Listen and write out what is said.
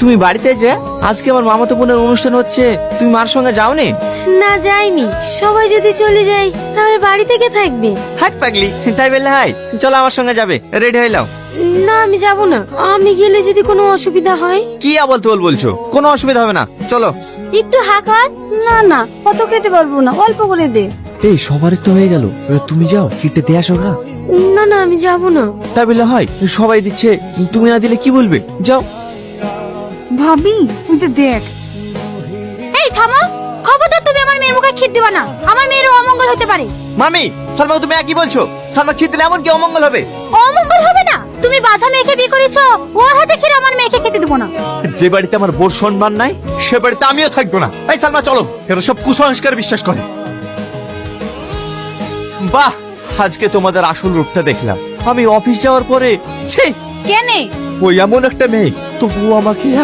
তুমি বাড়িতে যে আজকে আমার মামাতো বোনের অনুষ্ঠান হচ্ছে, তুমি মার সঙ্গে যাওনি? না যাইনি, সবাই যদি চলে যায় তাহলে বাড়ি থেকে থাকবে। হাট পাগলি, তাই বললে হাই চলো আমার সঙ্গে যাবে, রেডি হয়ে নাও। না আমি যাব না, আমি গেলে যদি কোনো অসুবিধা হয়। কি আবল তোল বলছো? কোনো অসুবিধা হবে না, চলো। একটু হাঁকার। না না, কত খেতে পারবো না, অল্প করে দে। এই সবারই তো হয়ে গেল, এবার তুমি যাও, কিটে দিয়ে আসো গা। না না আমি যাব না। তাই বললে হয়? সবাই দিচ্ছে, তুমি না দিলে কি বলবে? যাও। ভাবি তুই তো দেখ। এই থামো, খবরদার তুমি আমার মেয়ের মুখে খিদ দিবা না, আমার মেয়েরও অমঙ্গল হতে পারে। মামি, সালমা তুমি একই বলছো? সালমা খেতে দিলে এমন কি অমঙ্গল হবে? অমঙ্গল হবে না? তুমি বাছা মেয়েকে বিয়ে করেছো, ওর হাতে খেয়ে আমার মেয়েকে খেতে দেবো না। যে বাড়িতে আমার বোর সম্মান নাই, সে বাড়িতে আমিও থাকবো না। এই সালমা চলো, এরা সব কুসংস্কার বিশ্বাস করে। বাহ, আজকে তোমাদের আসল রূপটা দেখলাম। আমি অফিস যাওয়ার পরে ছি, কেনে? ওই এমন একটা মেয়ে, তবুও আমাকে